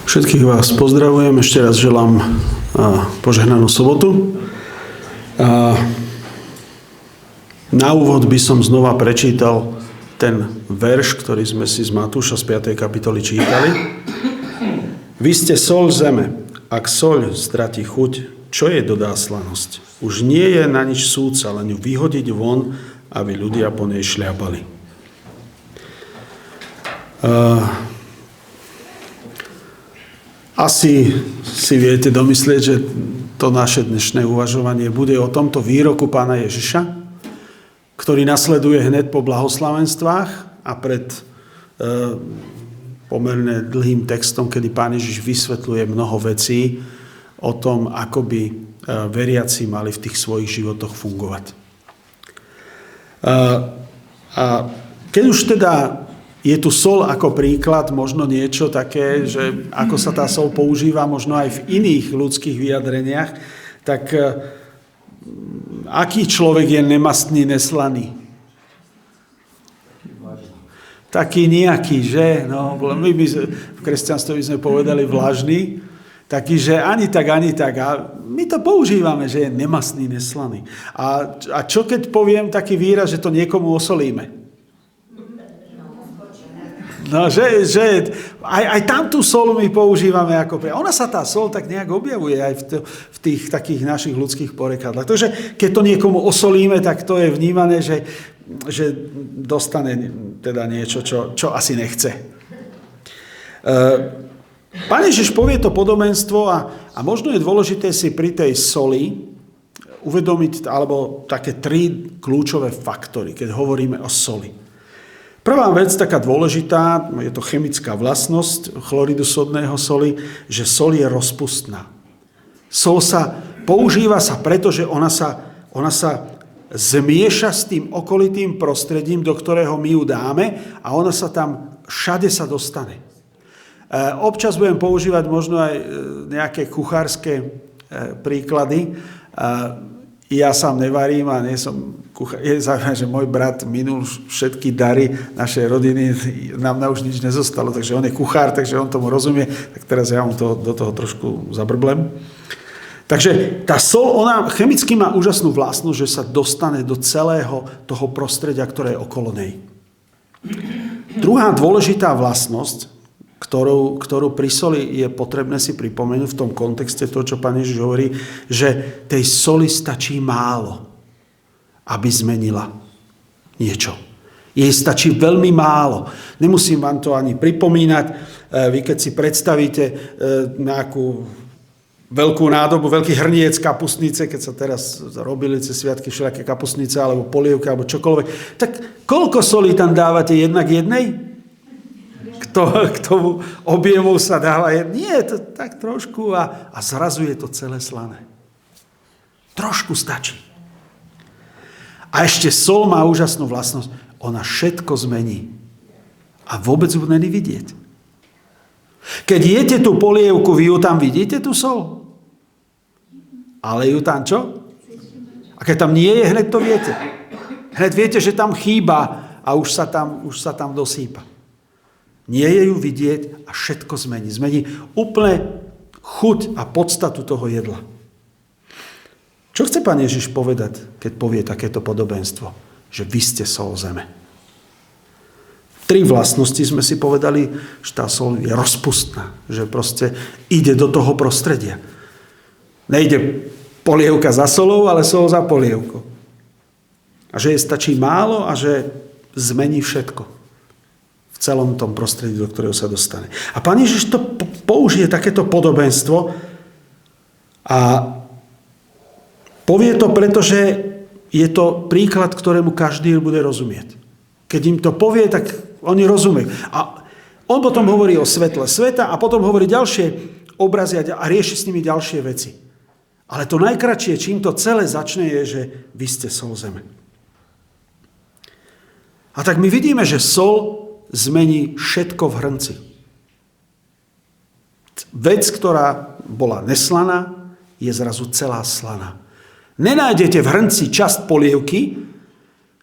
Všetkých vás pozdravujem, ešte raz želám požehnanú sobotu. Na úvod by som znova prečítal ten verš, ktorý sme si z Matúša z 5. kapitoly čítali. Vy ste soľ zeme, ak soľ stratí chuť, čo jej dodá slanosť? Už nie je na nič súdca, len ju vyhodiť von, aby ľudia po nej šľapali. Asi si viete domyslieť, že to naše dnešné uvažovanie bude o tomto výroku pána Ježiša, ktorý nasleduje hneď po blahoslavenstvách a pred pomerne dlhým textom, kedy pán Ježiš vysvetľuje mnoho vecí o tom, ako by veriaci mali v tých svojich životoch fungovať. A keď už teda je tu soľ ako príklad, možno niečo také, že ako sa tá soľ používa možno aj v iných ľudských vyjadreniach, tak aký človek je nemastný, neslaný? Taký nejaký, že? No, my by v kresťanstve by sme povedali vlažný, taký, že ani tak. A my to používame, že je nemastný, neslaný. A čo keď poviem taký výraz, že to niekomu osolíme? No, že aj tam tú soľ my používame ako pre... Ona sa tá soľ tak nejak objavuje aj v tých takých našich ľudských porekadlách. Takže keď to niekomu osolíme, tak to je vnímané, že dostane teda niečo, čo asi nechce. Pán Ježiš povie to podobenstvo a možno je dôležité si pri tej soli uvedomiť, alebo také 3 kľúčové faktory, keď hovoríme o soli. Prvá vec, taká dôležitá, je to chemická vlastnosť chloridu sodného soli, že sol je rozpustná. Sol sa používa preto, že ona sa zmieša s tým okolitým prostredím, do ktorého my ju dáme a ona sa tam, všade sa dostane. Občas budem používať možno aj nejaké kuchárske príklady. Ja sám nevarím a nie som kuchár. Je zaujímavé, že môj brat minul všetky dary našej rodiny, nám už nič nezostalo, takže on je kuchár, takže on tomu rozumie, tak teraz ja mu do toho trošku zabrblem. Takže tá soľ, ona chemicky má úžasnú vlastnosť, že sa dostane do celého toho prostredia, ktoré je okolo nej. Druhá dôležitá vlastnosť, ktorú pri soli je potrebné si pripomenúť v tom kontexte toho, čo pán Ježiš hovorí, že tej soli stačí málo, aby zmenila niečo. Jej stačí veľmi málo. Nemusím vám to ani pripomínať. Vy keď si predstavíte nejakú veľkú nádobu, veľký hrniec kapustnice, keď sa teraz robili cez sviatky všelijaké kapustnice, alebo polievky, alebo čokoľvek, tak koľko solí tam dávate jednak jednej? K tomu objemu sa dáva. Nie, to tak trošku a zrazu je to celé slané. Trošku stačí. A ešte soľ má úžasnú vlastnosť. Ona všetko zmení. A vôbec ju není vidieť. Keď jete tú polievku, vy ju tam vidíte, tú soľ? Ale ju tam čo? A keď tam nie je, hneď to viete. Hneď viete, že tam chýba a už sa tam dosýpa. Nie je ju vidieť a všetko zmení. Zmení úplne chuť a podstatu toho jedla. Čo chce pán Ježiš povedať, keď povie takéto podobenstvo? Že vy ste soľ zeme. 3 vlastnosti sme si povedali, že tá soľ je rozpustná. Že proste ide do toho prostredia. Nejde polievka za solou, ale soľ za polievkou. A že jej stačí málo a že zmení všetko. V celom tom prostredí, do ktorého sa dostane. A pán Ježiš to použije takéto podobenstvo a povie to, pretože je to príklad, ktorému každý bude rozumieť. Keď im to povie, tak oni rozumejú. A on potom hovorí o svetle sveta a potom hovorí ďalšie obrazy a rieši s nimi ďalšie veci. Ale to najkratšie, čím to celé začne, je, že vy ste soľ zeme. A tak my vidíme, že soľ zmení všetko v hrnci. Vec, ktorá bola neslaná, je zrazu celá slaná. Nenájdete v hrnci časť polievky,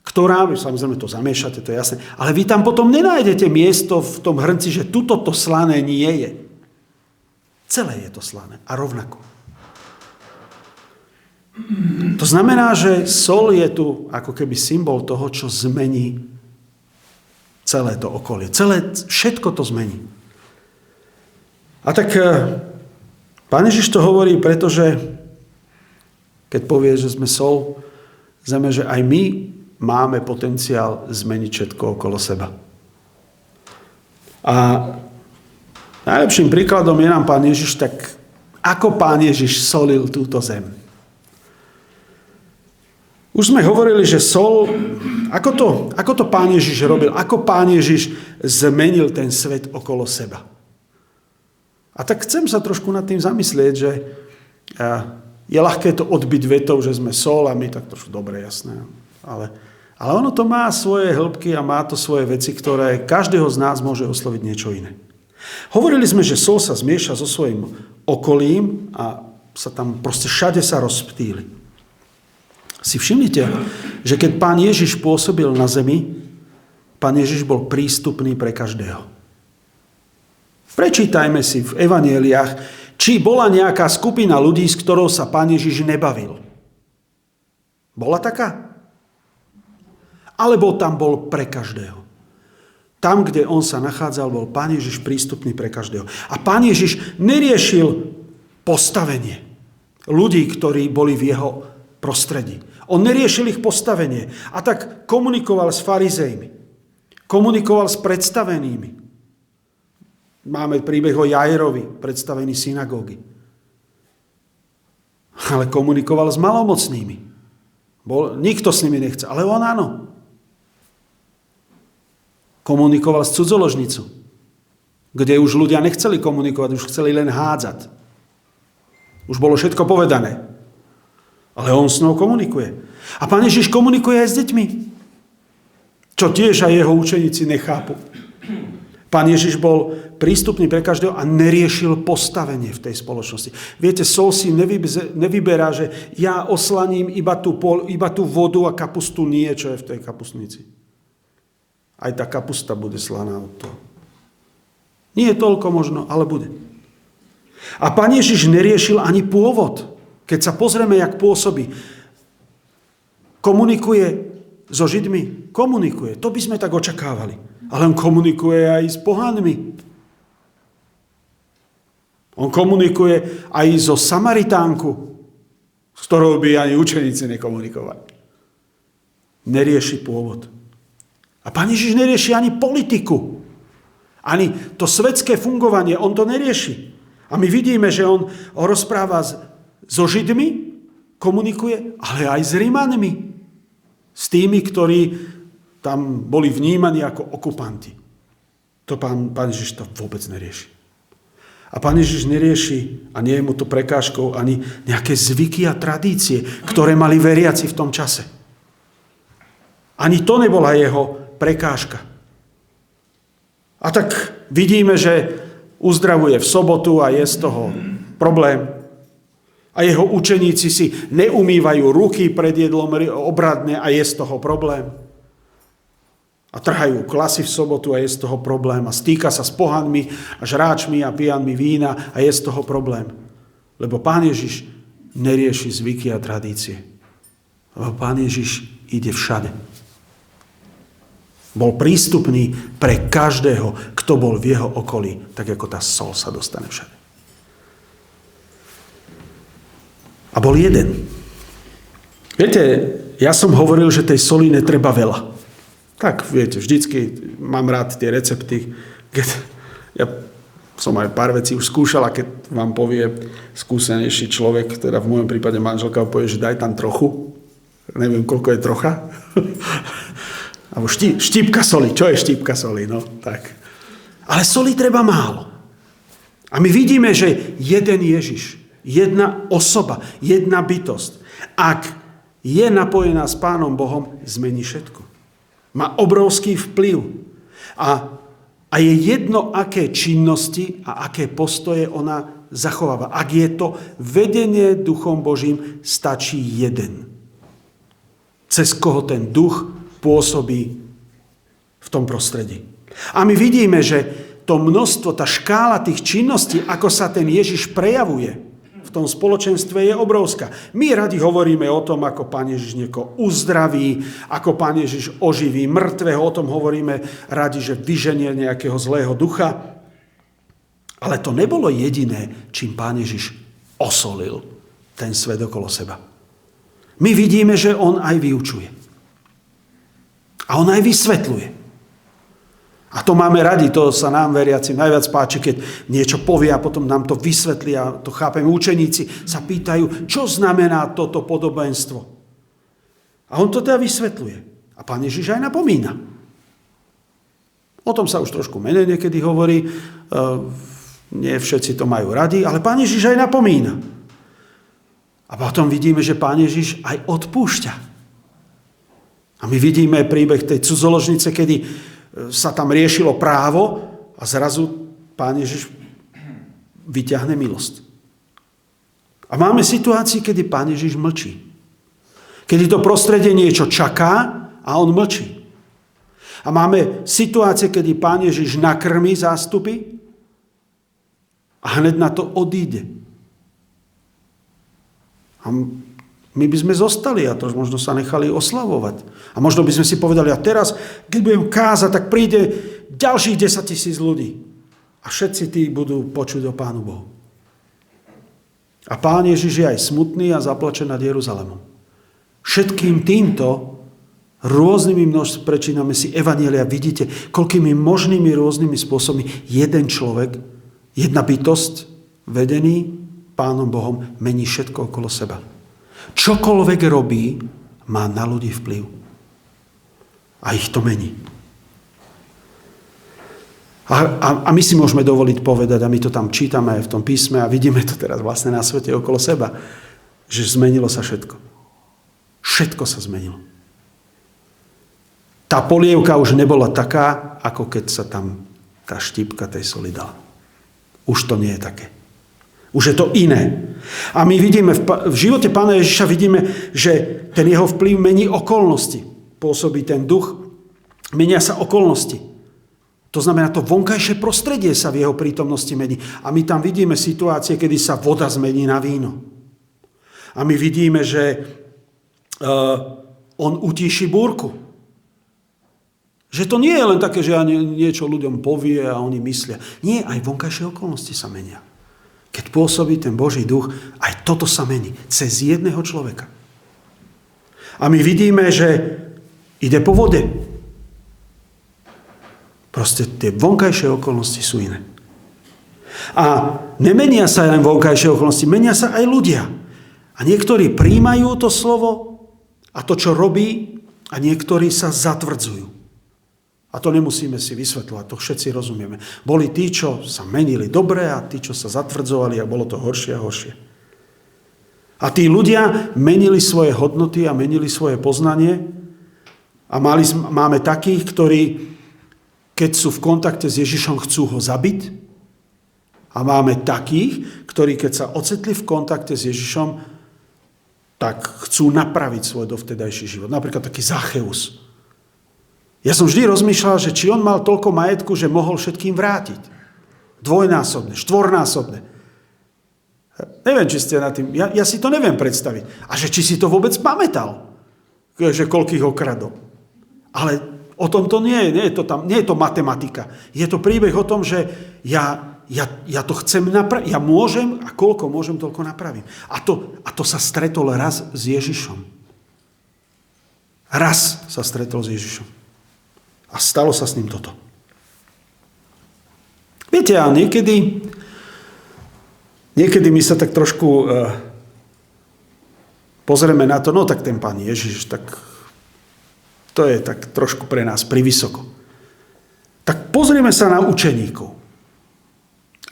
ktorá, samozrejme to zamiešate, to je jasné, ale vy tam potom nenájdete miesto v tom hrnci, že tuto to slané nie je. Celé je to slané a rovnako. To znamená, že soľ je tu ako keby symbol toho, čo zmení celé to okolie. Všetko to zmení. A tak Pán Ježiš to hovorí, pretože keď povie, že sme soľ zeme, že aj my máme potenciál zmeniť všetko okolo seba. A najlepším príkladom je nám Pán Ježiš, tak ako Pán Ježiš solil túto zem. Už sme hovorili, že sol, ako to Pán Ježiš robil, ako Pán Ježiš zmenil ten svet okolo seba. A tak chcem sa trošku nad tým zamyslieť, že je ľahké to odbiť vetou, že sme sol a my tak trošku dobre, jasné. Ale ono to má svoje hĺbky a má to svoje veci, ktoré každého z nás môže osloviť niečo iné. Hovorili sme, že sol sa zmieša so svojím okolím a sa tam proste všade sa rozptýli. Si všimnite, že keď Pán Ježiš pôsobil na zemi, Pán Ježiš bol prístupný pre každého. Prečítajme si v evanjeliách, či bola nejaká skupina ľudí, s ktorou sa Pán Ježiš nebavil. Bola taká? Alebo tam bol pre každého. Tam, kde on sa nachádzal, bol Pán Ježiš prístupný pre každého. A Pán Ježiš neriešil postavenie ľudí, ktorí boli v jeho prostredí. On neriešil ich postavenie. A tak komunikoval s farizejmi. Komunikoval s predstavenými. Máme príbeh o Jairovi, predstavený synagógy. Ale komunikoval s malomocnými. Nikto s nimi nechce, ale on áno. Komunikoval s cudzoložnicou, kde už ľudia nechceli komunikovať, už chceli len hádzať. Už bolo všetko povedané. Ale on s ňou komunikuje. A Pán Ježiš komunikuje aj s deťmi, čo tiež aj jeho učeníci nechápu. Pán Ježiš bol prístupný pre každého a neriešil postavenie v tej spoločnosti. Viete, sol si nevyberá, že ja oslaním iba tú vodu a kapustu nie, čo je v tej kapustnici. Aj tá kapusta bude slaná od toho. Nie je toľko možno, ale bude. A Pán Ježiš neriešil ani pôvod. Keď sa pozrieme, jak pôsobí. Komunikuje so Židmi? Komunikuje. To by sme tak očakávali. Ale on komunikuje aj s pohanmi. On komunikuje aj so Samaritánku, s ktorou by ani učeníci nekomunikovali. Nerieši pôvod. A Pán Ježiš nerieši ani politiku. Ani to svetské fungovanie. On to nerieši. A my vidíme, že on rozpráva so Židmi, komunikuje, ale aj s Rimanmi. S tými, ktorí tam boli vnímaní ako okupanti. To Pán Ježiš to vôbec nerieši. A Pán Ježiš nerieši, a nie je mu to prekážkou, ani nejaké zvyky a tradície, ktoré mali veriaci v tom čase. Ani to nebola jeho prekážka. A tak vidíme, že uzdravuje v sobotu a je z toho problém. A jeho učeníci si neumývajú ruky pred jedlom obradne a je z toho problém. A trhajú klasy v sobotu a je z toho problém. A stýka sa s pohanmi a žráčmi a pijanmi vína a je z toho problém. Lebo Pán Ježiš nerieši zvyky a tradície. Lebo Pán Ježiš ide všade. Bol prístupný pre každého, kto bol v jeho okolí, tak ako tá sol sa dostane všade. A bol jeden. Viete, ja som hovoril, že tej soli netreba veľa. Tak, viete, vždycky mám rád tie recepty. Ja som aj pár vecí už skúšal a keď vám povie skúsenejší človek, teda v môjom prípade manželka povie, že daj tam trochu. Neviem, koľko je trocha. Alebo štípka soli. Čo je štípka soli? No, tak. Ale soli treba málo. A my vidíme, že jeden Ježiš, jedna osoba, jedna bytosť, ak je napojená s Pánom Bohom, zmení všetko. Má obrovský vplyv. A je jedno, aké činnosti a aké postoje ona zachováva. Ak je to vedenie Duchom Božím, stačí jeden. Cez koho ten duch pôsobí v tom prostredí. A my vidíme, že to množstvo, tá škála tých činností, ako sa ten Ježiš prejavuje v tom spoločenstve, je obrovská. My radi hovoríme o tom, ako Pán Ježiš niekoho uzdraví, ako Pán Ježiš oživí mŕtvého, o tom hovoríme radi, že vyženie nejakého zlého ducha. Ale to nebolo jediné, čím Pán Ježiš osolil ten svet okolo seba. My vidíme, že on aj vyučuje. A on aj vysvetľuje. A to máme radi, to sa nám veriacim najviac páči, keď niečo povie a potom nám to vysvetlí a to chápeme. Učeníci sa pýtajú, čo znamená toto podobenstvo. A on to teda vysvetľuje. A Pán Ježiš aj napomína. O tom sa už trošku menej niekedy hovorí. Nie všetci to majú radi, ale Pán Ježiš aj napomína. A potom vidíme, že Pán Ježiš aj odpúšťa. A my vidíme príbeh tej cudzoložnice, kedy sa tam riešilo právo a zrazu Pán Ježiš vyťahne milosť. A máme situácii, kedy Pán Ježiš mlčí. Kedy to prostredie niečo čaká a on mlčí. A máme situácie, kedy Pán Ježiš nakrmí zástupy a hneď na to odíde. A my by sme zostali a to možno sa nechali oslavovať. A možno by sme si povedali, a teraz, keď budem kázať, tak príde ďalších 10 000 ľudí. A všetci tí budú počuť o Pánu Bohu. A Pán Ježiš je aj smutný a zaplače nad Jeruzalémom. Všetkým týmto rôznymi množstvami prečíname si evanjelia. Vidíte, koľkými možnými rôznymi spôsobmi jeden človek, jedna bytosť, vedený Pánom Bohom, mení všetko okolo seba. Čokoľvek robí, má na ľudí vplyv. A ich to mení. A my si môžeme dovoliť povedať, a my to tam čítame aj v tom písme a vidíme to teraz vlastne na svete okolo seba, že zmenilo sa všetko. Všetko sa zmenilo. Tá polievka už nebola taká, ako keď sa tam tá štípka tej soli dala. Už to nie je také. Už je to iné. A my vidíme, v živote Pána Ježiša vidíme, že ten jeho vplyv mení okolnosti. Pôsobí ten duch, menia sa okolnosti. To znamená, to vonkajšie prostredie sa v jeho prítomnosti mení. A my tam vidíme situácie, kedy sa voda zmení na víno. A my vidíme, že on utíši búrku. Že to nie je len také, že niečo ľuďom povie a oni myslia. Nie, aj vonkajšie okolnosti sa menia. Keď pôsobí ten Boží duch, aj toto sa mení. Cez jedného človeka. A my vidíme, že ide po vode. Proste tie vonkajšie okolnosti sú iné. A nemenia sa len vonkajšie okolnosti, menia sa aj ľudia. A niektorí príjmajú to slovo a to, čo robí, a niektorí sa zatvrdzujú. A to nemusíme si vysvetľovať, to všetci rozumieme. Boli tí, čo sa menili dobre a tí, čo sa zatvrdzovali a bolo to horšie a horšie. A tí ľudia menili svoje hodnoty a menili svoje poznanie a máme takých, ktorí, keď sú v kontakte s Ježišom, chcú ho zabiť. A máme takých, ktorí, keď sa ocitli v kontakte s Ježišom, tak chcú napraviť svoj dovtedajší život. Napríklad taký Zacheus. Ja som vždy rozmýšľal, že či on mal toľko majetku, že mohol všetkým vrátiť. Dvojnásobne, štvornásobne. Neviem, či ste na tým... Ja si to neviem predstaviť. A že či si to vôbec pamätal, že koľkých okradol. Ale o tom to nie je. Nie je to matematika. Je to príbeh o tom, že ja to chcem napraviť. Ja môžem a koľko môžem, toľko napravím. A to sa stretol raz s Ježišom. Raz sa stretol s Ježišom. A stalo sa s ním toto. Viete, a niekedy my sa tak trošku pozrieme na to, no tak ten Pán Ježiš, tak to je tak trošku pre nás privysoko. Tak pozrieme sa na učeníkov.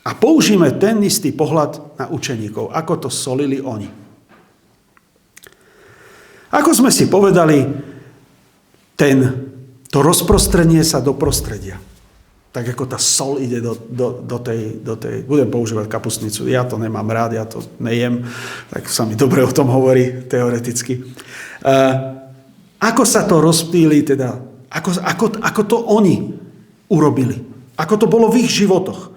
A použijeme ten istý pohľad na učeníkov, ako to solili oni. Ako sme si povedali, to rozprostrenie sa do prostredia. Tak ako tá sol ide do tej... Budem používať kapustnicu. Ja to nemám rád, ja to nejem. Tak sa mi dobre o tom hovorí teoreticky. Ako sa to rozptýli teda? Ako to oni urobili? Ako to bolo v ich životoch.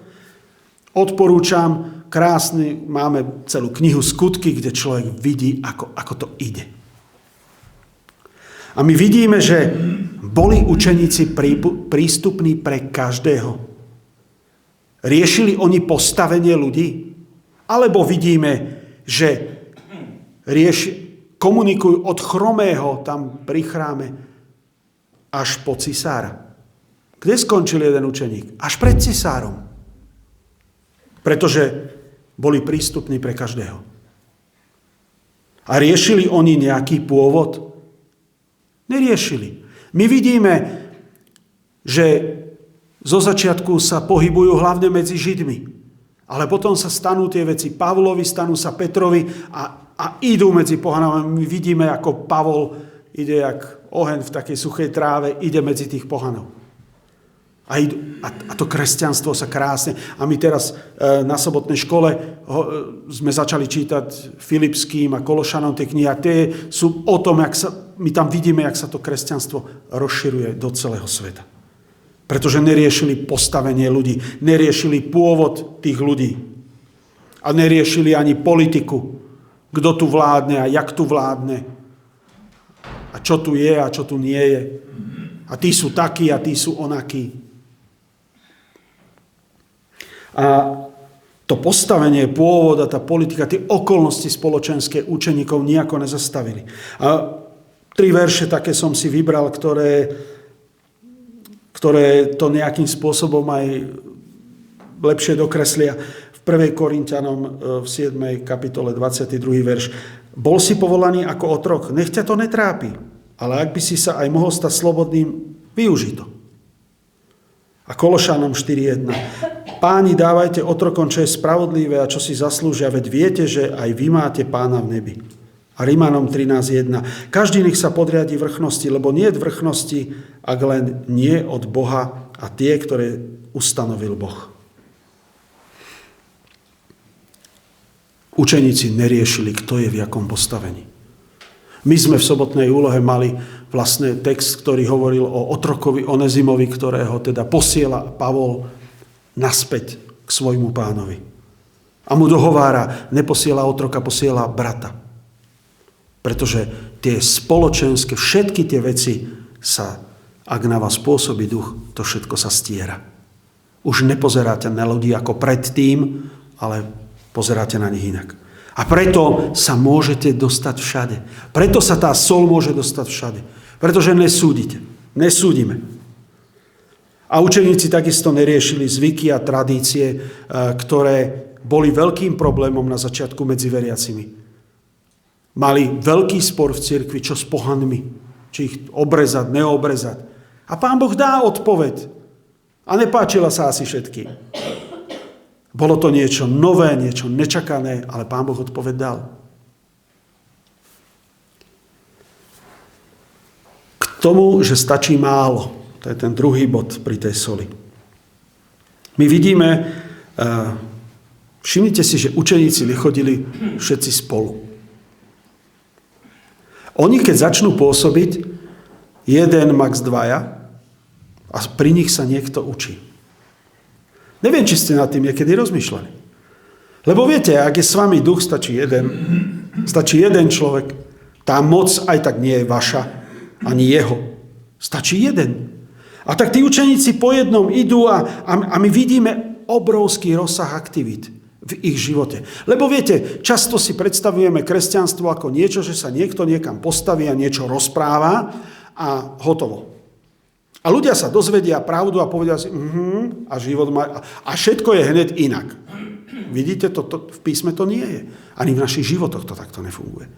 Odporúčam, krásny, máme celú knihu Skutky, kde človek vidí, ako to ide. A my vidíme, že boli učeníci prístupní pre každého. Riešili oni postavenie ľudí? Alebo vidíme, že komunikujú od chromého tam pri chráme až po cisára? Kde skončil jeden učeník? Až pred cisárom. Pretože boli prístupní pre každého. A riešili oni nejaký pôvod? Neriešili. My vidíme, že zo začiatku sa pohybujú hlavne medzi Židmi. Ale potom sa stanú tie veci Pavlovi, stanú sa Petrovi a idú medzi pohanami. My vidíme, ako Pavol ide jak oheň v takej suchej tráve, ide medzi tých pohanov. A to kresťanstvo sa krásne. A my teraz na sobotnej škole sme začali čítať Filipským a Kološanom tie knihy. A tie sú o tom, my tam vidíme, jak sa to kresťanstvo rozširuje do celého sveta. Pretože neriešili postavenie ľudí, neriešili pôvod tých ľudí. A neriešili ani politiku, kto tu vládne a jak tu vládne. A čo tu je a čo tu nie je. A tí sú takí a tí sú onakí. A to postavenie, pôvod a tá politika, tie okolnosti spoločenské učeníkov nejako nezastavili. A 3 verše také som si vybral, ktoré to nejakým spôsobom aj lepšie dokreslia. V 1. Korinťanom v 7. kapitole 22. verš. Bol si povolaný ako otrok, nech ťa to netrápi, ale ak by si sa aj mohol stať slobodným, využij to. A Kološanom 4.1. Páni, dávajte otrokom, čo je spravodlivé a čo si zaslúžia, veď viete, že aj vy máte Pána v nebi. A Rimanom 13.1. Každý nech sa podriadi vrchnosti, lebo nie je vrchnosti, ak len nie od Boha a tie, ktoré ustanovil Boh. Učeníci neriešili, kto je v jakom postavení. My sme v sobotnej úlohe mali vlastne text, ktorý hovoril o otrokovi Onezimovi, ktorého teda posiela Pavol naspäť k svojmu pánovi. A mu dohovára, neposiela otroka, posiela brata. Pretože tie spoločenské, všetky tie veci sa, ak na vás pôsobí duch, to všetko sa stiera. Už nepozeráte na ľudí ako predtým, ale pozeráte na nich inak. A preto sa môžete dostať všade. Preto sa tá soľ môže dostať všade. Pretože nesúdite. Nesúdime. A učeníci takisto neriešili zvyky a tradície, ktoré boli veľkým problémom na začiatku medzi veriacimi. Mali veľký spor v cirkvi, čo s pohanmi. Či ich obrezať, neobrezať. A Pán Boh dá odpoveď. A nepáčila sa asi všetkým. Bolo to niečo nové, niečo nečakané, ale Pán Boh odpoveď dal. K tomu, že stačí málo. To je ten druhý bod pri tej soli. My vidíme, všimnite si, že učeníci nechodili všetci spolu. Oni, keď začnú pôsobiť, jeden, max 2, a pri nich sa niekto učí. Neviem, či ste nad tým niekedy rozmýšľali. Lebo viete, ak je s vami duch, stačí jeden človek. Tá moc aj tak nie je vaša, ani jeho. Stačí jeden. A tak tí učeníci po jednom idú a my vidíme obrovský rozsah aktivít v ich živote. Lebo viete, často si predstavujeme kresťanstvo ako niečo, že sa niekto niekam postaví a niečo rozpráva a hotovo. A ľudia sa dozvedia pravdu a povedia si, a život má... A všetko je hneď inak. Vidíte, to v písme to nie je. Ani v našich životoch to takto nefunguje.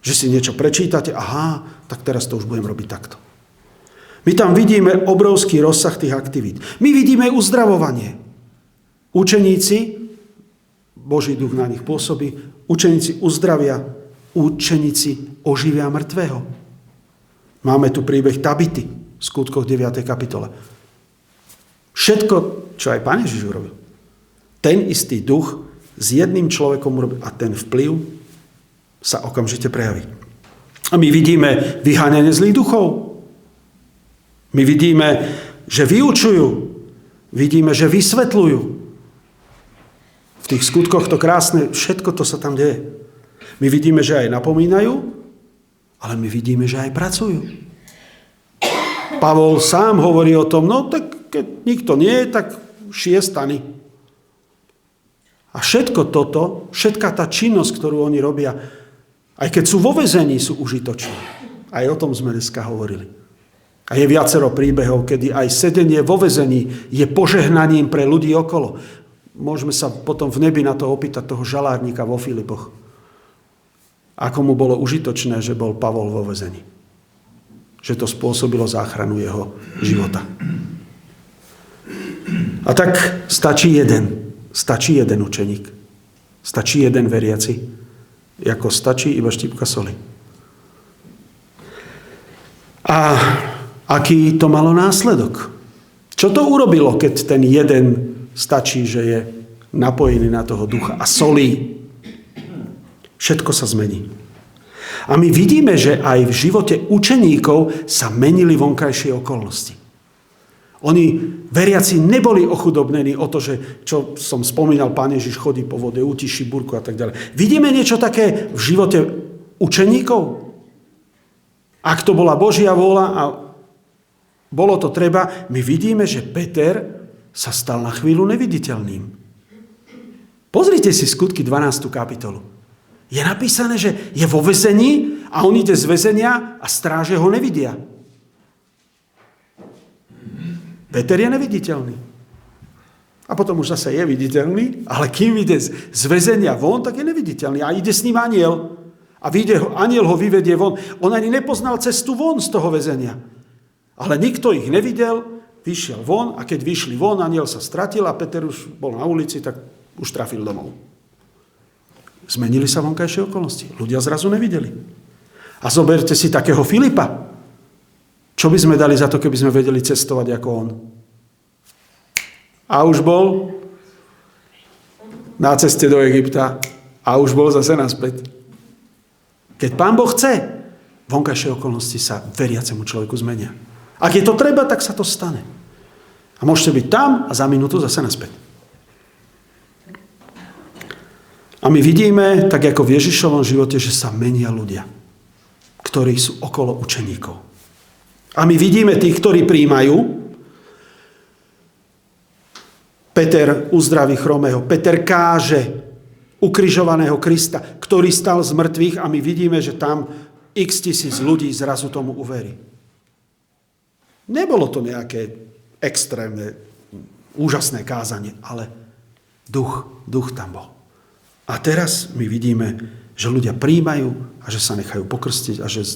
Že si niečo prečítate, tak teraz to už budem robiť takto. My tam vidíme obrovský rozsah tých aktivít. My vidíme uzdravovanie. Učeníci, Boží duch na nich pôsobí, učeníci uzdravia, učeníci oživia mŕtvého. Máme tu príbeh Tabity, v Skutkoch 9. kapitole. Všetko, čo aj Pán Ježiš urobil, ten istý duch s jedným človekom urobil a ten vplyv sa okamžite prejaví. A my vidíme vyháňanie zlých duchov. My vidíme, že vyučujú. Vidíme, že vysvetľujú. V tých skutkoch to krásne, všetko to sa tam deje. My vidíme, že aj napomínajú, ale my vidíme, že aj pracujú. Pavol sám hovorí o tom, no tak keď nikto nie je, tak šije stany. A všetko toto, všetká tá činnosť, ktorú oni robia, aj keď sú vo väzení, sú užitočné. Aj o tom sme dneska hovorili. A je viacero príbehov, kedy aj sedenie vo väzení je požehnaním pre ľudí okolo. Môžeme sa potom v nebi na to opýtať toho žalárnika vo Filipoch. Ako mu bolo užitočné, že bol Pavol vo väzení. Že to spôsobilo záchranu jeho života. A tak stačí jeden učeník. Stačí jeden veriaci. Ako stačí iba štipka soli. A aký to malo následok? Čo to urobilo, keď ten jeden stačí, že je napojený na toho ducha a solí? Všetko sa zmení. A my vidíme, že aj v živote učeníkov sa menili vonkajšie okolnosti. Oni, veriaci, neboli ochudobnení o to, že, čo som spomínal, Pán Ježiš chodí po vode, utiší búrku a tak ďalej. Vidíme niečo také v živote učeníkov? Ak to bola Božia vôľa a bolo to treba, my vidíme, že Peter sa stal na chvíľu neviditeľným. Pozrite si Skutky 12. kapitolu. Je napísané, že je vo väzení a on ide z väzenia a stráže ho nevidia. Peter je neviditeľný. A potom už zase je viditeľný, ale kým ide z väzenia von, tak je neviditeľný. A ide s ním anjel. A anjel ho vyvedie von. On ani nepoznal cestu von z toho väzenia. Ale nikto ich nevidel, vyšiel von a keď vyšli von, anjel sa stratil a Peter už bol na ulici, tak už trafil domov. Zmenili sa vonkajšie okolnosti. Ľudia zrazu nevideli. A zoberte si takého Filipa. Čo by sme dali za to, keby sme vedeli cestovať ako on? A už bol na ceste do Egypta a už bol zase naspäť. Keď Pán Boh chce, vonkajšie okolnosti sa veriacemu človeku zmenia. Ak je to treba, tak sa to stane. A môžete byť tam a za minútu zase naspäť. A my vidíme, tak ako v Ježišovom živote, že sa menia ľudia, ktorí sú okolo učeníkov. A my vidíme tých, ktorí prijímajú. Peter uzdraví chromého. Peter káže ukrižovaného Krista, ktorý stal z mŕtvych a my vidíme, že tam x tisíc ľudí zrazu tomu uverí. Nebolo to nejaké extrémne, úžasné kázanie, ale duch tam bol. A teraz my vidíme, že ľudia prijímajú a že sa nechajú pokrstiť a že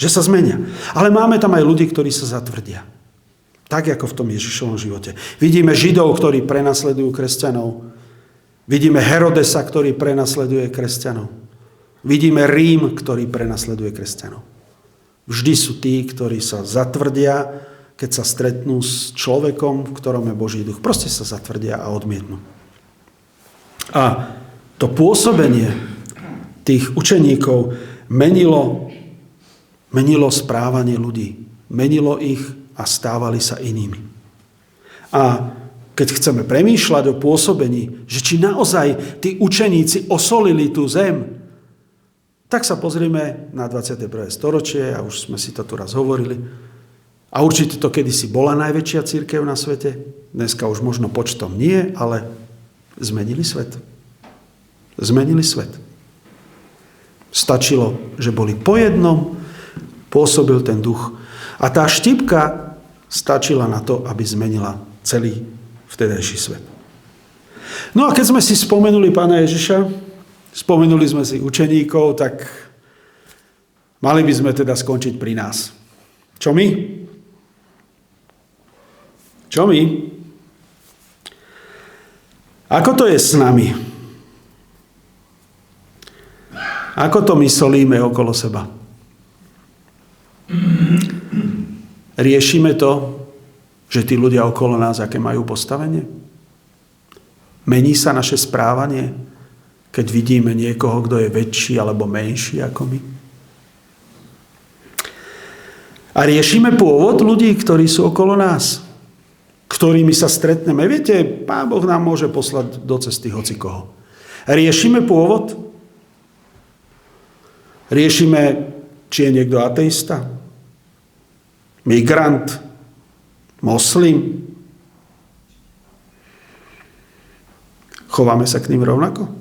sa zmenia. Ale máme tam aj ľudí, ktorí sa zatvrdia. Tak, ako v tom Ježišovom živote. Vidíme Židov, ktorí prenasledujú kresťanov. Vidíme Herodesa, ktorý prenasleduje kresťanov. Vidíme Rím, ktorý prenasleduje kresťanov. Vždy sú tí, ktorí sa zatvrdia, keď sa stretnú s človekom, v ktorom je Boží duch. Proste sa zatvrdia a odmietnú. A to pôsobenie tých učeníkov menilo správanie ľudí. Menilo ich a stávali sa inými. A keď chceme premýšľať o pôsobení, že či naozaj tí učeníci osolili tú zem, tak sa pozrime na 21. storočie, a už sme si to tu raz hovorili. A určite to kedysi bola najväčšia cirkev na svete. Dneska už možno počtom nie, ale zmenili svet. Zmenili svet. Stačilo, že boli po jednom, pôsobil ten duch. A tá štipka stačila na to, aby zmenila celý vtedajší svet. No a keď sme si spomenuli Pána Ježiša, spomenuli sme si učeníkov, tak mali by sme teda skončiť pri nás. Čo my? Čo my? Ako to je s nami? Ako to my solíme okolo seba? Riešime to, že tí ľudia okolo nás, aké majú postavenie? Mení sa naše správanie, keď vidíme niekoho, kto je väčší alebo menší ako my? A riešime pôvod ľudí, ktorí sú okolo nás? ktorými sa stretneme. Viete, Pán Boh nám môže poslať do cesty hocikoho. Riešime pôvod? Riešime, či je niekto ateista? Migrant? Moslim? Chováme sa k ním rovnako?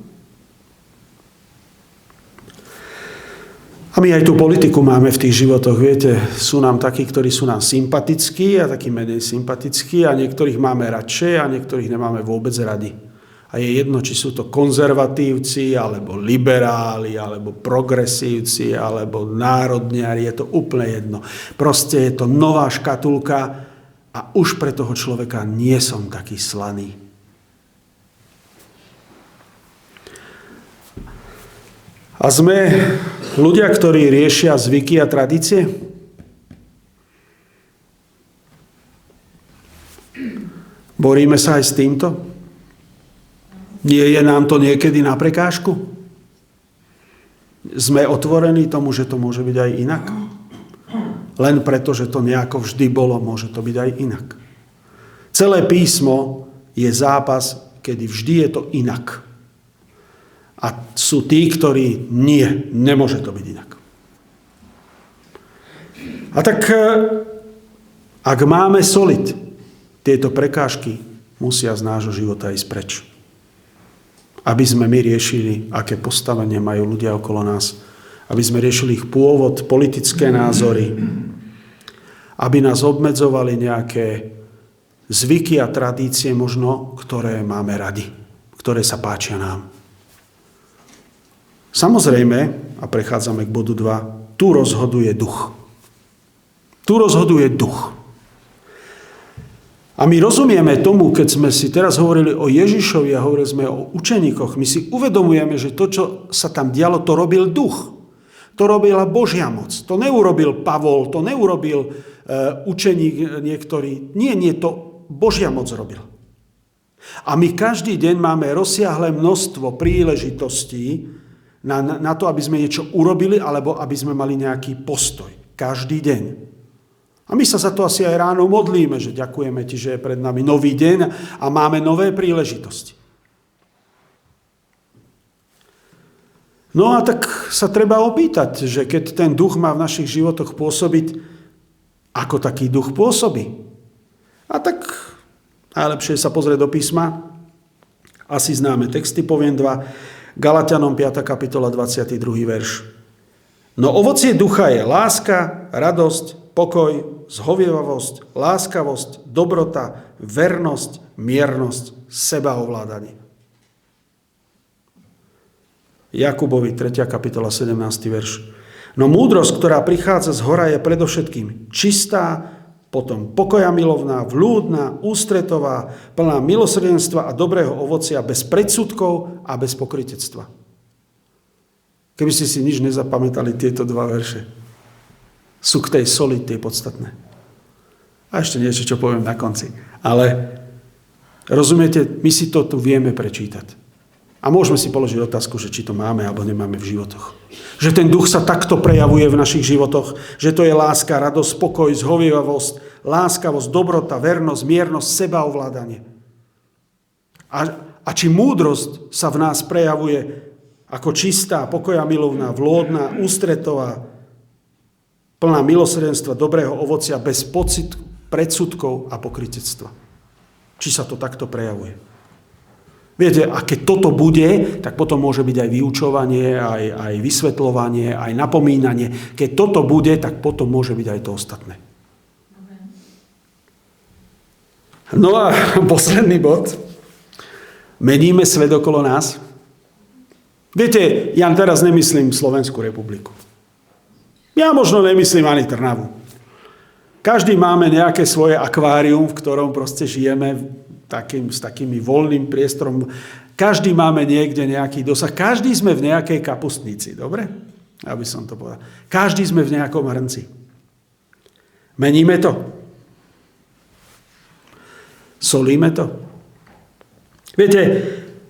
A my aj tú politiku máme v tých životoch. Viete, sú nám takí, ktorí sú nám sympatickí a takí menej sympatickí a niektorých máme radšej a niektorých nemáme vôbec radi. A je jedno, či sú to konzervatívci, alebo liberáli, alebo progresívci, alebo národniari, je to úplne jedno. Proste je to nová škatulka a už pre toho človeka nie som taký slaný. A sme ľudia, ktorí riešia zvyky a tradície? Boríme sa aj s týmto? Nie je nám to niekedy na prekážku? Sme otvorení tomu, že to môže byť aj inak? Len preto, že to nejako vždy bolo, môže to byť aj inak. Celé písmo je zápas, kedy vždy je to inak. A sú tí, ktorí nemôže to byť inak. A tak, ak máme soliť, tieto prekážky musia z nášho života ísť preč. Aby sme my riešili, aké postavenie majú ľudia okolo nás. Aby sme riešili ich pôvod, politické názory. Aby nás obmedzovali nejaké zvyky a tradície možno, ktoré máme radi, ktoré sa páčia nám. Samozrejme, a prechádzame k bodu 2, tu rozhoduje duch. Tu rozhoduje duch. A my rozumieme tomu, keď sme si teraz hovorili o Ježišovi a hovorili sme o učeníkoch, my si uvedomujeme, že to, čo sa tam dialo, to robil duch. To robila Božia moc. To neurobil Pavol, to neurobil učeník niektorý. Nie, to Božia moc robil. A my každý deň máme rozsiahle množstvo príležitostí na to, aby sme niečo urobili, alebo aby sme mali nejaký postoj. Každý deň. A my sa za to asi aj ráno modlíme, že ďakujeme ti, že je pred nami nový deň a máme nové príležitosti. No a tak sa treba opýtať, že keď ten duch má v našich životoch pôsobiť, ako taký duch pôsobí. A tak najlepšie sa pozrieť do písma. Asi známe texty, poviem 2. Galatianom 5. kapitola 22. verš. No ovocie ducha je láska, radosť, pokoj, zhovievavosť, láskavosť, dobrota, vernosť, miernosť, sebaovládanie. Jakubovi 3. kapitola 17. verš. No múdrosť, ktorá prichádza z hora, je predovšetkým čistá, potom pokoja milovná, vľúdna, ústretová, plná milosrdenstva a dobrého ovocia, bez predsudkov a bez pokrytectva. Keby ste si nič nezapamätali, tieto 2 verše sú k tej soli tie podstatné. A ešte niečo, čo poviem na konci. Ale rozumiete, my si to tu vieme prečítať. A môžeme si položiť otázku, že či to máme alebo nemáme v životoch. Že ten duch sa takto prejavuje v našich životoch, že to je láska, radosť, pokoj, zhovievavosť, láskavosť, dobrota, vernosť, miernosť, sebaovládanie. A či múdrosť sa v nás prejavuje ako čistá, pokoja milovná, vlódna, ústretová, plná milosrdenstva, dobrého ovocia, bez predsudkov a pokrytectva. Či sa to takto prejavuje. Viete, a keď toto bude, tak potom môže byť aj vyučovanie, aj vysvetľovanie, aj napomínanie. Keď toto bude, tak potom môže byť aj to ostatné. No a posledný bod. Meníme svet okolo nás. Viete, ja teraz nemyslím Slovenskú republiku. Ja možno nemyslím ani Trnavu. Každý máme nejaké svoje akvárium, v ktorom proste žijeme s takými voľným priestorom. Každý máme niekde nejaký dosah. Každý sme v nejakej kapustnici. Dobre? Aby som to povedal. Každý sme v nejakom hrnci. Meníme to? Solíme to? Viete,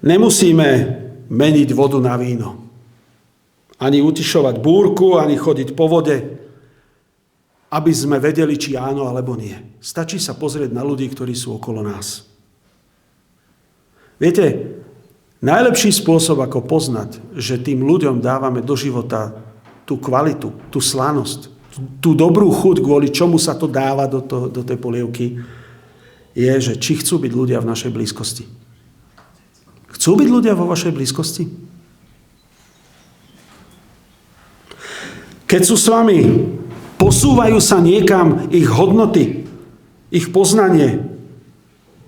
nemusíme meniť vodu na víno. Ani utišovať búrku, ani chodiť po vode. aby sme vedeli, či áno alebo nie. Stačí sa pozrieť na ľudí, ktorí sú okolo nás. Viete, najlepší spôsob, ako poznať, že tým ľuďom dávame do života tú kvalitu, tú slanosť, tú dobrú chuť, kvôli čomu sa to dáva do tej polievky, je, že či chcú byť ľudia v našej blízkosti. Chcú byť ľudia vo vašej blízkosti? Keď sú s vami, posúvajú sa niekam ich hodnoty, ich poznanie,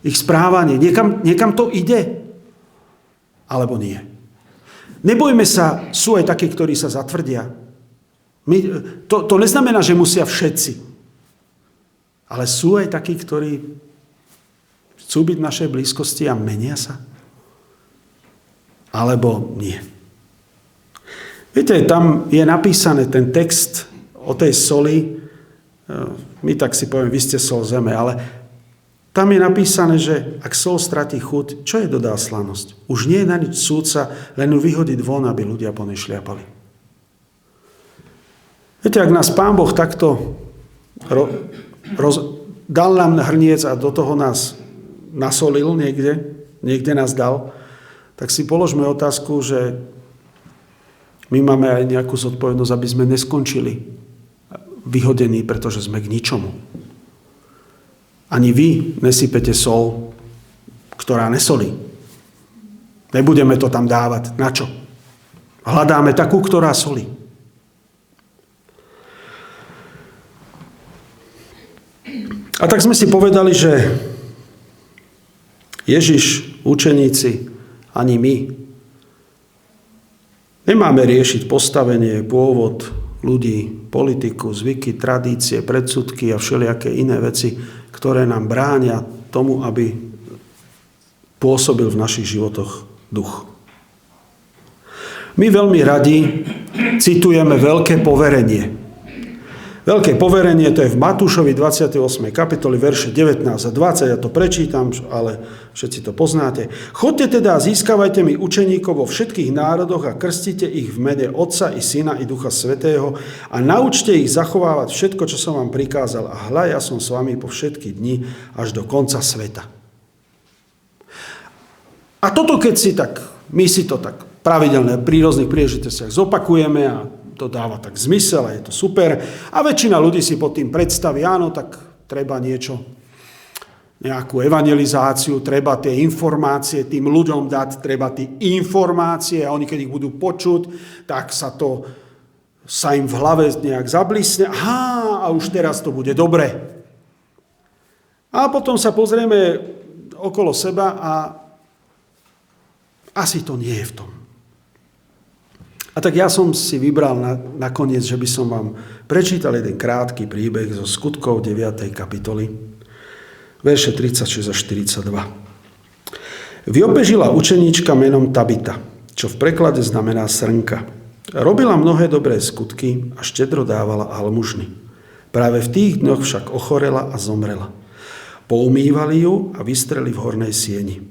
ich správanie. Niekam to ide? Alebo nie? Nebojme sa, sú aj takí, ktorí sa zatvrdia. To neznamená, že musia všetci. Ale sú aj takí, ktorí chcú byť v našej blízkosti a menia sa. Alebo nie. Viete, tam je napísané ten text o tej soli. My tak si poviem, vy ste sol zeme, ale tam je napísané, že ak sol stratí chuť, čo je dodá slanosť? Už nie je na nič súdca, len ju vyhodiť von, aby ľudia po nej šliapali. Viete, ak nás Pán Boh takto dal nám hrniec a do toho nás nasolil niekde nás dal, tak si položme otázku, že my máme aj nejakú zodpovednosť, aby sme neskončili vyhodení, pretože sme k ničomu. Ani vy nesypete sol, ktorá nesolí. Nebudeme to tam dávať. Na čo? Hľadáme takú, ktorá solí. A tak sme si povedali, že Ježiš, učeníci, ani my nemáme riešiť postavenie, pôvod ľudí, politiku, zvyky, tradície, predsudky a všelijaké iné veci, ktoré nám bránia tomu, aby pôsobil v našich životoch duch. My veľmi radi citujeme veľké poverenie. Veľké poverenie, to je v Matúšovi 28. kapitoli, verše 19 a 20, ja to prečítam, ale všetci to poznáte. Choďte teda a získavajte mi učeníkov vo všetkých národoch a krstite ich v mene Otca i Syna i Ducha Svätého a naučte ich zachovávať všetko, čo som vám prikázal. A hľa, ja som s vami po všetky dni až do konca sveta. A toto keď my si to tak pravidelne pri rôznych príležitostiach zopakujeme a to dáva tak zmysel a je to super. A väčšina ľudí si pod tým predstaví, áno, tak treba nejakú evangelizáciu, treba tie informácie tým ľuďom dať, treba tie informácie a oni, keď ich budú počuť, tak sa im v hlave nejak zablisne. Aha, a už teraz to bude dobre. A potom sa pozrieme okolo seba a asi to nie je v tom. A tak ja som si vybral nakoniec, že by som vám prečítal jeden krátky príbeh zo Skutkov 9. kapitoly, verše 36 až 42. V Jope žila učeníčka menom Tabita, čo v preklade znamená srnka. Robila mnohé dobré skutky a štedro dávala almužny. Práve v tých dňoch však ochorela a zomrela. Poumývali ju a vystreli v hornej sieni.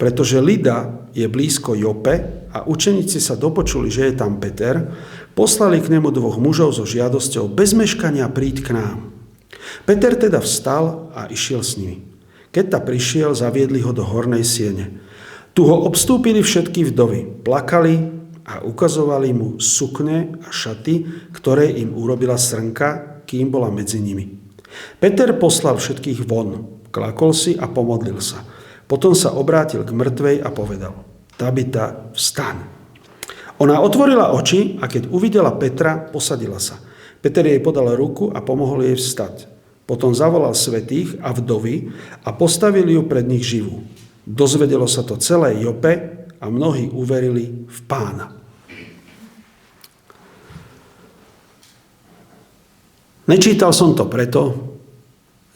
Pretože Lida je blízko Jope a učeníci sa dopočuli, že je tam Peter, poslali k nemu 2 mužov so žiadosťou bez meškania príď k nám. Peter teda vstal a išiel s nimi. Keď ta prišiel, zaviedli ho do hornej siene. Tu ho obstúpili všetky vdovy, plakali a ukazovali mu sukne a šaty, ktoré im urobila srnka, kým bola medzi nimi. Peter poslal všetkých von, klakol si a pomodlil sa. Potom sa obrátil k mŕtvej a povedal: Tabita, vstaň. Ona otvorila oči a keď uvidela Petra, posadila sa. Peter jej podal ruku a pomohol jej vstať. Potom zavolal svätých a vdovy a postavil ju pred nich živú. Dozvedelo sa to celé Jope a mnohí uverili v Pána. Nečítal som to preto,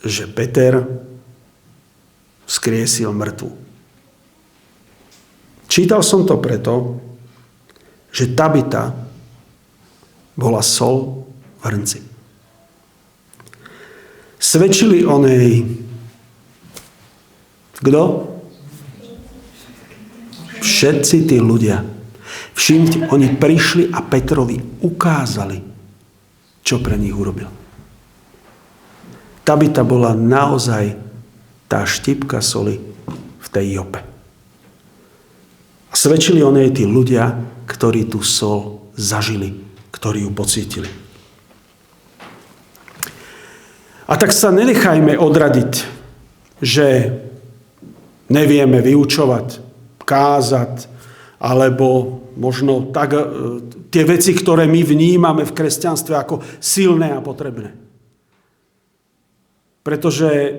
že Peter vzkriesil mŕtvu. Čítal som to preto, že Tabita bola sol v hrnci. Svedčili o nej kto? Všetci tí ľudia. Všimte, oni prišli a Petrovi ukázali, čo pre nich urobil. Tabita bola naozaj tá štipka soli v tej Jope. A svedčili o nej tí ľudia, ktorí tú sol zažili, ktorí ju pocítili. A tak sa nenechajme odradiť, že nevieme vyučovať, kázať, alebo možno tak, tie veci, ktoré my vnímame v kresťanstve ako silné a potrebné. Pretože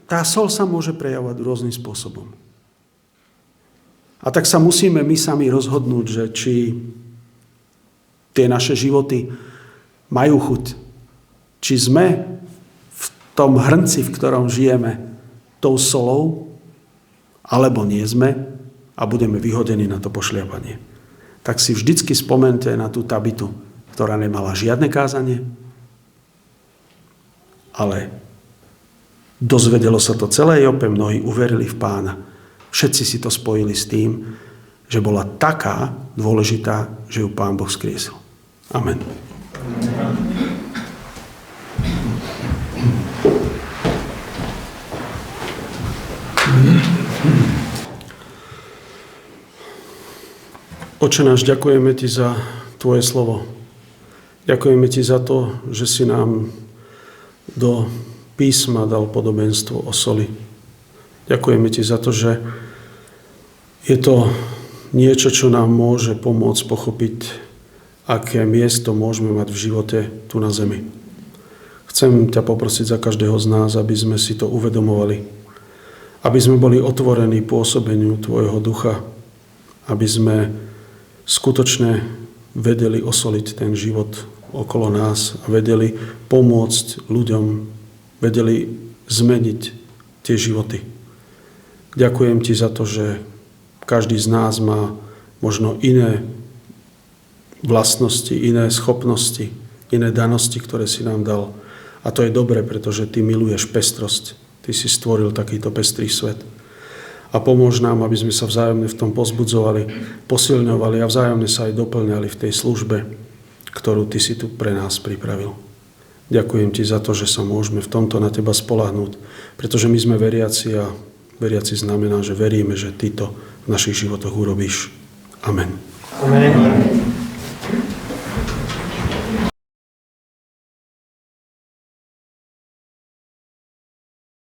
tá sol sa môže prejavovať rôznym spôsobom. A tak sa musíme my sami rozhodnúť, že či tie naše životy majú chuť. Či sme v tom hrnci, v ktorom žijeme, tou solou, alebo nie sme a budeme vyhodení na to pošliapanie. Tak si vždycky spomente na tú Tabitu, ktorá nemala žiadne kázanie, ale dozvedelo sa to celé Jope, mnohí uverili v Pána. Všetci si to spojili s tým, že bola taká dôležitá, že ju Pán Boh skriesil. Amen. Oče náš, ďakujeme Ti za Tvoje slovo. Ďakujeme Ti za to, že si nám do písma dal podobenstvo o soli. Ďakujeme Ti za to, že je to niečo, čo nám môže pomôcť pochopiť, aké miesto môžeme mať v živote tu na zemi. Chcem ťa poprosiť za každého z nás, aby sme si to uvedomovali, aby sme boli otvorení pôsobeniu Tvojho ducha, aby sme skutočne vedeli osoliť ten život okolo nás a vedeli pomôcť ľuďom, vedeli zmeniť tie životy. Ďakujem Ti za to, že každý z nás má možno iné vlastnosti, iné schopnosti, iné danosti, ktoré si nám dal. A to je dobré, pretože Ty miluješ pestrosť. Ty si stvoril takýto pestrý svet. A pomôž nám, aby sme sa vzájomne v tom pozbudzovali, posilňovali a vzájomne sa aj doplňali v tej službe, ktorú Ty si tu pre nás pripravil. Ďakujem Ti za to, že sa môžeme v tomto na Teba spoľahnúť, pretože my sme veriaci a veriaci znamená, že veríme, že Ty to v našich životoch urobíš. Amen. Amen.